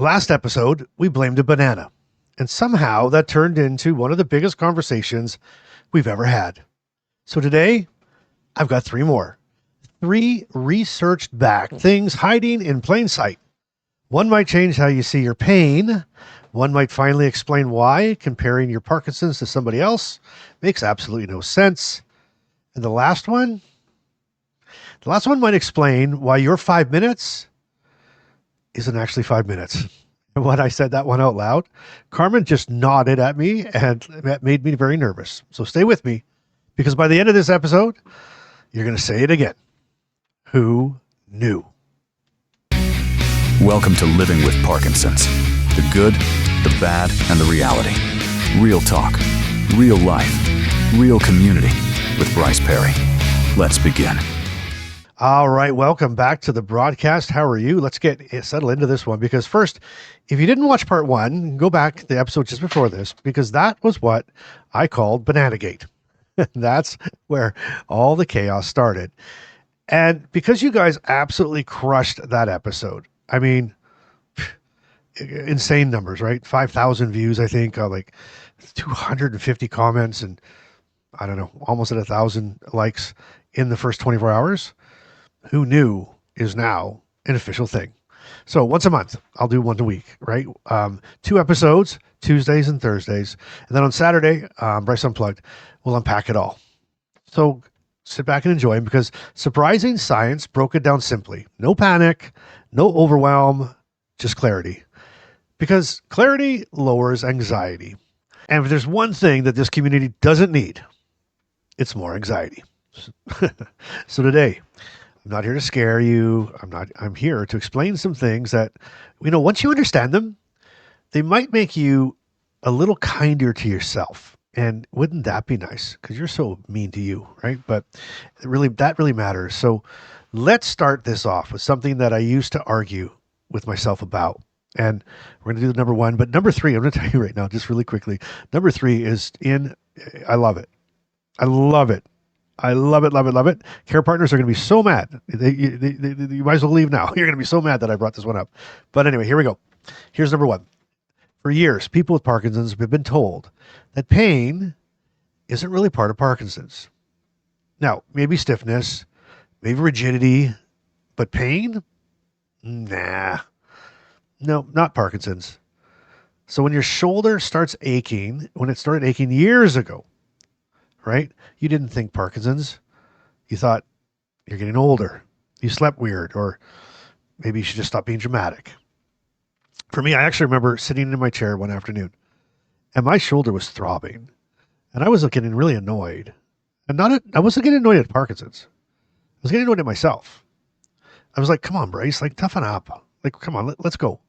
Last episode, we blamed a banana, and somehow that turned into one of the biggest conversations we've ever had. So today, I've got three more. Three researched back things hiding in plain sight. One might change how you see your pain. One might finally explain why comparing your Parkinson's to somebody else makes absolutely no sense. And the last one might explain why your 5 minutes isn't actually 5 minutes. And when I said that one out loud, Carmen just nodded at me, and that made me very nervous. So stay with me, because by the end of this episode, you're going to say it again. Who knew? Welcome to Living with Parkinson's. The good, the bad, and the reality. Real talk, real life, real community with Bryce Perry. Let's begin. All right, welcome back to the broadcast. How are you? Let's get settled into this one, because first, if you didn't watch part one, go back to the episode just before this, because that was what I called Bananagate. That's where all the chaos started. And because you guys absolutely crushed that episode, I mean, insane numbers, right? 5,000 views, I think, like 250 comments, and I don't know, almost at 1,000 likes in the first 24 hours. Who knew is now an official thing. So once a month, I'll do one a week, right? 2 episodes, Tuesdays and Thursdays. And then on Saturday, Bryce Unplugged, we'll unpack it all. So sit back and enjoy, because surprising science broke it down simply. No panic, no overwhelm, just clarity. Because clarity lowers anxiety. And if there's one thing that this community doesn't need, it's more anxiety. So today, I'm not here to scare you. I'm here to explain some things that, once you understand them, they might make you a little kinder to yourself. And wouldn't that be nice? Because you're so mean to you, right? But that really matters. So let's start this off with something that I used to argue with myself about. And we're going to do the number one. But number three, I'm going to tell you right now, just really quickly. Number three is I love it. I love it. I love it, love it, love it. Care partners are going to be so mad. You might as well leave now. You're going to be so mad that I brought this one up. But anyway, here we go. Here's number one. For years, people with Parkinson's have been told that pain isn't really part of Parkinson's. Now, maybe stiffness, maybe rigidity, but pain? Nah. No, not Parkinson's. So when your shoulder starts aching, when it started aching years ago, right? You didn't think Parkinson's. You thought you're getting older. You slept weird, or maybe you should just stop being dramatic. For me, I actually remember sitting in my chair one afternoon, and my shoulder was throbbing, and I was getting really annoyed. And I wasn't getting annoyed at Parkinson's. I was getting annoyed at myself. I was like, come on, Bryce, toughen up. Come on, let's go.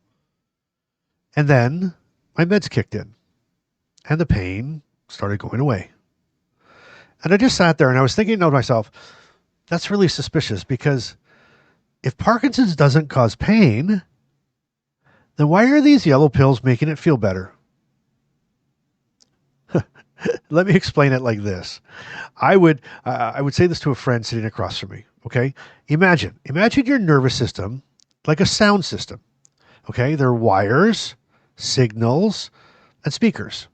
And then my meds kicked in, and the pain started going away. And I just sat there and I was thinking to myself, that's really suspicious, because if Parkinson's doesn't cause pain, then why are these yellow pills making it feel better? Let me explain it like this. I would say this to a friend sitting across from me. Okay. Imagine your nervous system like a sound system. Okay. There are wires, signals, and speakers.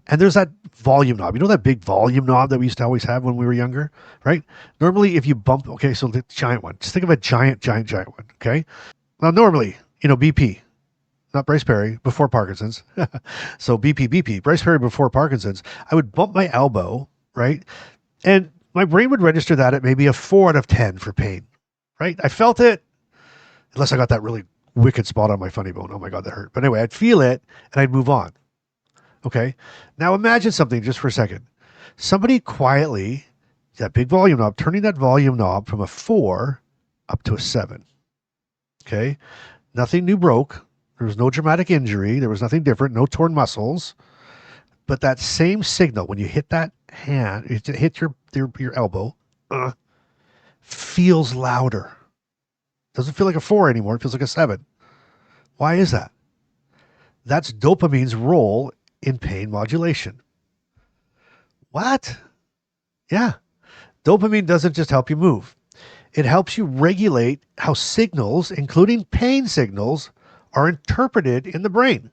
And there's that volume knob. You know that big volume knob that we used to always have when we were younger, right? Normally, if you bump, okay, so the giant one. Just think of a giant one, okay? Now, normally, BP, not Bryce Perry, before Parkinson's. So BP, Bryce Perry before Parkinson's. I would bump my elbow, right? And my brain would register that at maybe a 4 out of 10 for pain, right? I felt it, unless I got that really wicked spot on my funny bone. Oh my God, that hurt. But anyway, I'd feel it and I'd move on. Okay. Now imagine something just for a second. Somebody quietly, that big volume knob, turning that volume knob from a 4 up to a 7. Okay. Nothing new broke. There was no dramatic injury. There was nothing different. No torn muscles. But that same signal, when you hit that hand, it hit your elbow, feels louder. Doesn't feel like a 4 anymore. It feels like a 7. Why is that? That's dopamine's role in pain modulation. What? Yeah. Dopamine doesn't just help you move. It helps you regulate how signals, including pain signals, are interpreted in the brain.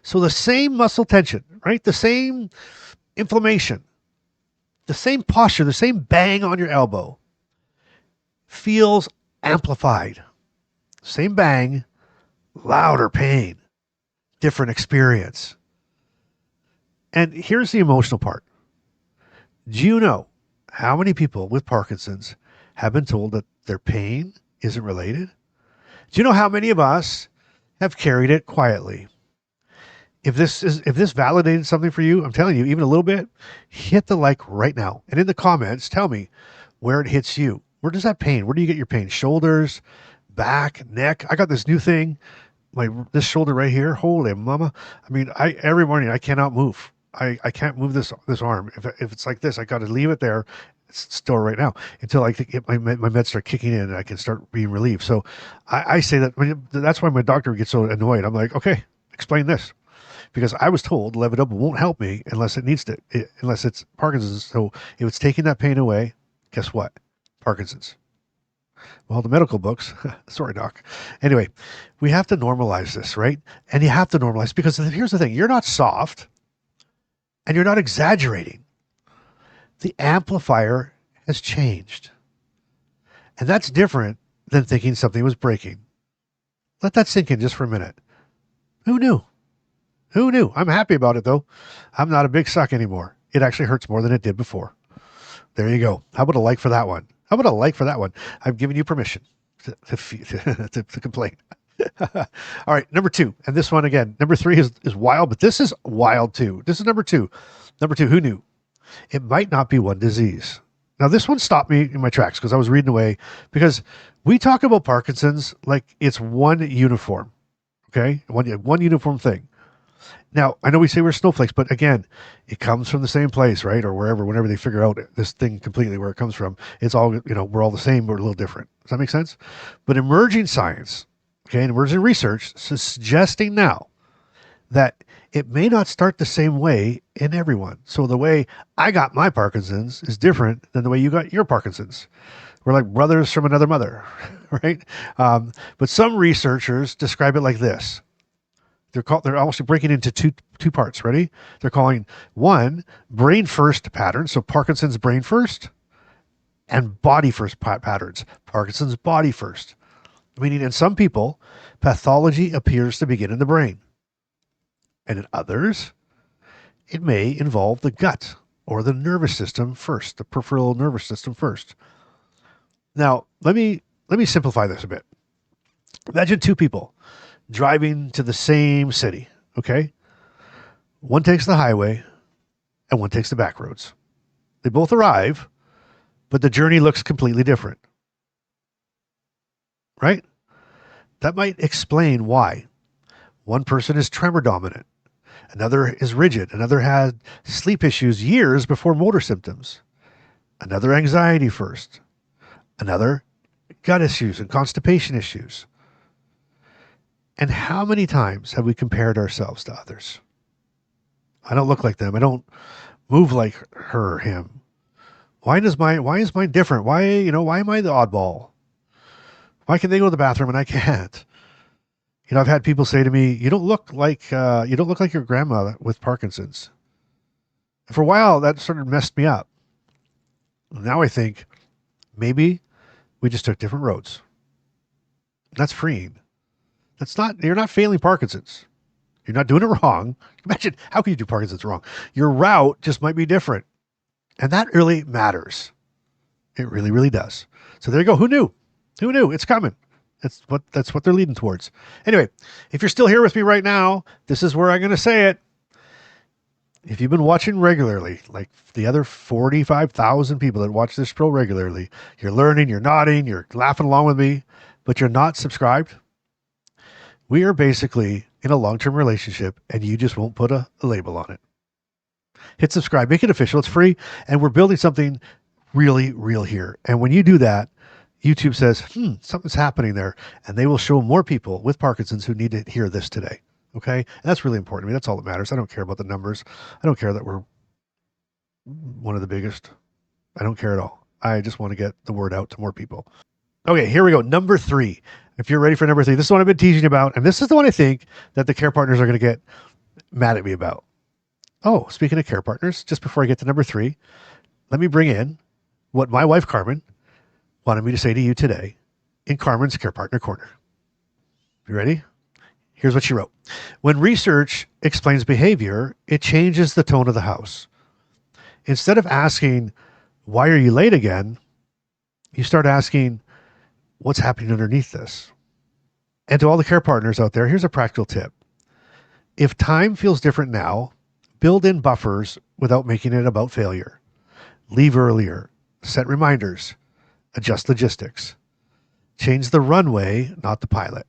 So the same muscle tension, right? The same inflammation, the same posture, the same bang on your elbow feels amplified. Same bang, louder pain, different experience. And here's the emotional part. Do you know how many people with Parkinson's have been told that their pain isn't related? Do you know how many of us have carried it quietly? If this validated something for you, I'm telling you, even a little bit, hit the like right now. And in the comments, tell me where it hits you. Where does that pain? Where do you get your pain? Shoulders, back, neck. I got this new thing, this shoulder right here. Holy mama. I mean, I every morning I cannot move. I can't move this arm. If it's like this, I got to leave it there. It's still right now until I get my meds start kicking in and I can start being relieved. So I say that that's why my doctor gets so annoyed. I'm like, okay, explain this because I was told levodopa won't help me unless it needs to, unless it's Parkinson's. So if it's taking that pain away, guess what? Parkinson's. Well, the medical books, sorry, doc. Anyway, we have to normalize this, right? And you have to normalize because here's the thing: you're not soft, and you're not exaggerating. The amplifier has changed, and that's different than thinking something was breaking. Let that sink in just for a minute. Who knew? Who knew? I'm happy about it though. I'm not a big suck anymore. It actually hurts more than it did before. There you go. How about a like for that one? How about a like for that one? I've given you permission to complain. All right, number 2. And this one again, number 3 is wild, but this is wild too. This is number 2. Number 2, who knew? It might not be one disease. Now, this one stopped me in my tracks because I was reading away because we talk about Parkinson's like it's one uniform, okay? One uniform thing. Now, I know we say we're snowflakes, but again, it comes from the same place, right? Or wherever, whenever they figure out this thing completely where it comes from, it's all, we're all the same, but we're a little different. Does that make sense? But emerging science, okay, and emerging research is suggesting now that it may not start the same way in everyone. So the way I got my Parkinson's is different than the way you got your Parkinson's. We're like brothers from another mother, right? But some researchers describe it like this. They're almost breaking into two parts. Ready? They're calling one brain first patterns, so Parkinson's brain first, and body first patterns, Parkinson's body first. Meaning in some people, pathology appears to begin in the brain. And in others, it may involve the gut or the nervous system first, the peripheral nervous system first. Now, let me simplify this a bit. Imagine two people driving to the same city, okay? One takes the highway and one takes the back roads. They both arrive, but the journey looks completely different, right? That might explain why. One person is tremor dominant, another is rigid, another had sleep issues years before motor symptoms, another anxiety first, another gut issues and constipation issues. And how many times have we compared ourselves to others? I don't look like them. I don't move like her or him. Why is mine different? Why am I the oddball? Why can they go to the bathroom and I can't? I've had people say to me, you don't look like your grandma with Parkinson's. And for a while that sort of messed me up. Now I think maybe we just took different roads. That's freeing. You're not failing Parkinson's. You're not doing it wrong. Imagine, how can you do Parkinson's wrong? Your route just might be different. And that really matters. It really, really does. So there you go. Who knew? Who knew? It's coming. That's what they're leading towards. Anyway, if you're still here with me right now, this is where I'm going to say it. If you've been watching regularly, like the other 45,000 people that watch this show regularly, you're learning, you're nodding, you're laughing along with me, but you're not subscribed. We are basically in a long-term relationship and you just won't put a label on it. Hit subscribe, make it official. It's free. And we're building something really real here. And when you do that, YouTube says, something's happening there. And they will show more people with Parkinson's who need to hear this today. Okay. And that's really important to me. That's all that matters. I don't care about the numbers. I don't care that we're one of the biggest. I don't care at all. I just want to get the word out to more people. Okay, here we go. Number 3. If you're ready for number 3, this is what I've been teasing about, and this is the one I think that the care partners are going to get mad at me about. Oh, speaking of care partners, just before I get to number 3, let me bring in what my wife Carmen wanted me to say to you today in Carmen's Care Partner Corner. You ready? Here's what she wrote. When research explains behavior, it changes the tone of the house. Instead of asking, why are you late again? You start asking, what's happening underneath this? And to all the care partners out there, here's a practical tip. If time feels different now, build in buffers without making it about failure. Leave earlier. Set reminders. Adjust logistics. Change the runway, not the pilot.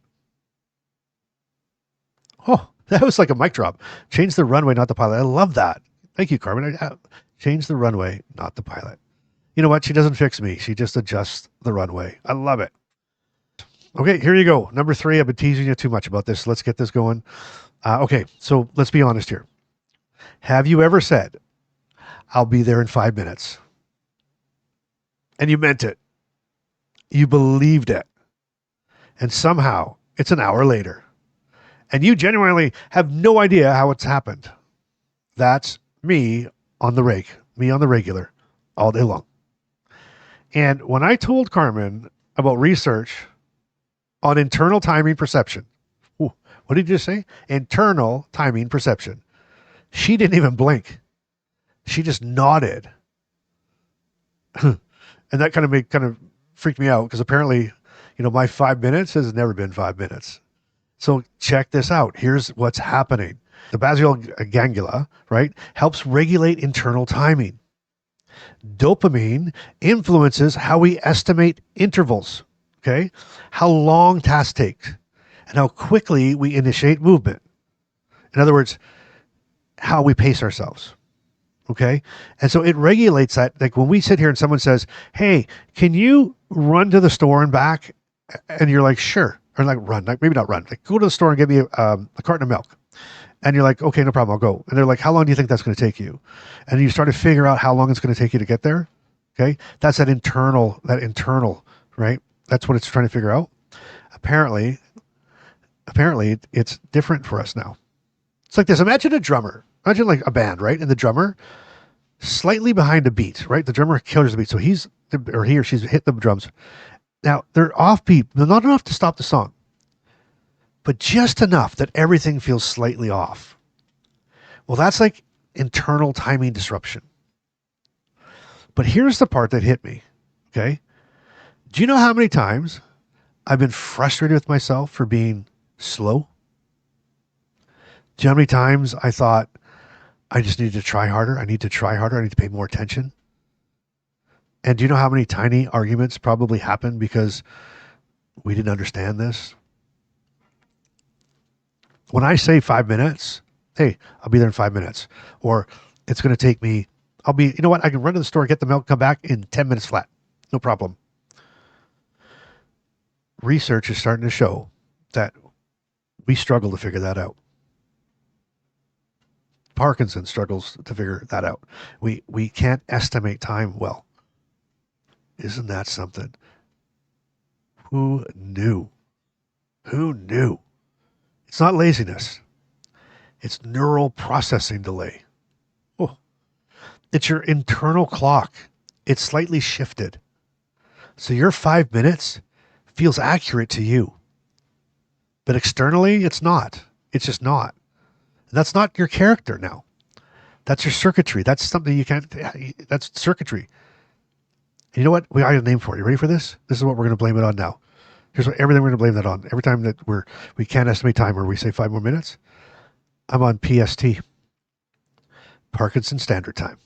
Oh, that was like a mic drop. Change the runway, not the pilot. I love that. Thank you, Carmen. Change the runway, not the pilot. You know what? She doesn't fix me. She just adjusts the runway. I love it. Okay, here you go. Number 3. I've been teasing you too much about this. Let's get this going. Okay, so let's be honest here. Have you ever said, I'll be there in 5 minutes? And you meant it. You believed it. And somehow it's an hour later. And you genuinely have no idea how it's happened. That's me on the rake, me on the regular, all day long. And when I told Carmen about research on internal timing perception, what did you just say? Internal timing perception. She didn't even blink. She just nodded. And that kind of freaked me out because apparently, my 5 minutes has never been 5 minutes. So check this out. Here's what's happening. The basal ganglia, right, helps regulate internal timing. Dopamine influences how we estimate intervals, okay? How long tasks take and how quickly we initiate movement. In other words, how we pace ourselves, okay? And so it regulates that. Like when we sit here and someone says, hey, can you run to the store and back? And you're like, sure. Or like run, like maybe not run. Like go to the store and get me a carton of milk. And you're like, okay, no problem, I'll go. And they're like, how long do you think that's going to take you? And you start to figure out how long it's going to take you to get there. Okay. That's that internal, right? That's what it's trying to figure out. Apparently it's different for us now. It's like this. Imagine a drummer. Imagine like a band, right? And the drummer slightly behind a beat, right? The drummer killers the beat. So he or she's hit the drums. Now they're offbeat. They're not enough to stop the song, but just enough that everything feels slightly off. Well, that's like internal timing disruption. But here's the part that hit me. Okay. Do you know how many times I've been frustrated with myself for being slow? Do you know how many times I thought I just need to try harder? I need to try harder. I need to pay more attention. And do you know how many tiny arguments probably happened because we didn't understand this? When I say 5 minutes, hey, I'll be there in 5 minutes. Or it's going to take me, you know what? I can run to the store, get the milk, come back in 10 minutes flat. No problem. Research is starting to show that we struggle to figure that out. Parkinson struggles to figure that out. We can't estimate time well. Isn't that something? Who knew? Who knew? It's not laziness. It's neural processing delay. Oh, it's your internal clock. It's slightly shifted. So your 5 minutes feels accurate to you. But externally, it's not. It's just not. And that's not your character now. That's your circuitry. That's something you can't, that's circuitry. And you know what? We got a name for it. You ready for this? This is what we're going to blame it on now. Here's everything we're going to blame that on. Every time that we can't estimate time or we say 5 more minutes, I'm on PST, Parkinson Standard Time.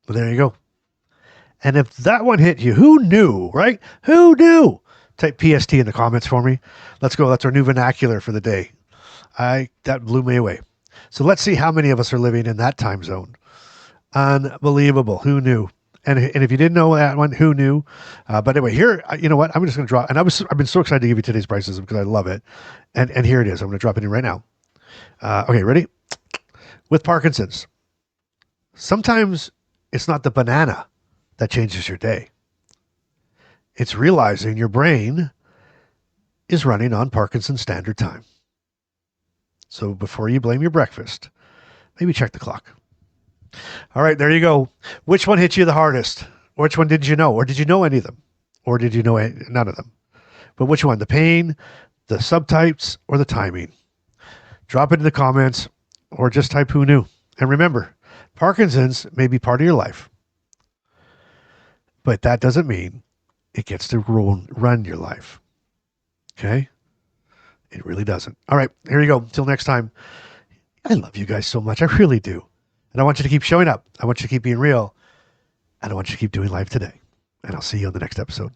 Well, there you go. And if that one hit you, who knew, right? Who knew? Type PST in the comments for me. Let's go. That's our new vernacular for the day. That blew me away. So let's see how many of us are living in that time zone. Unbelievable. Who knew? And if you didn't know that one, who knew? But anyway, here, you know what? I'm just going to drop. And I've been so excited to give you today's Bryce-ism because I love it. And here it is. I'm going to drop it in right now. Okay, ready? With Parkinson's, sometimes it's not the banana that changes your day. It's realizing your brain is running on Parkinson's Standard Time. So before you blame your breakfast, maybe check the clock. All right, there you go. Which one hit you the hardest? Which one did you know? Or did you know any of them? Or did you know none of them? But which one? The pain, the subtypes, or the timing? Drop it in the comments or just type who knew. And remember, Parkinson's may be part of your life, but that doesn't mean it gets to run your life. Okay? It really doesn't. All right, here you go. Until next time. I love you guys so much. I really do. And I want you to keep showing up. I want you to keep being real. And I want you to keep doing life today. And I'll see you on the next episode.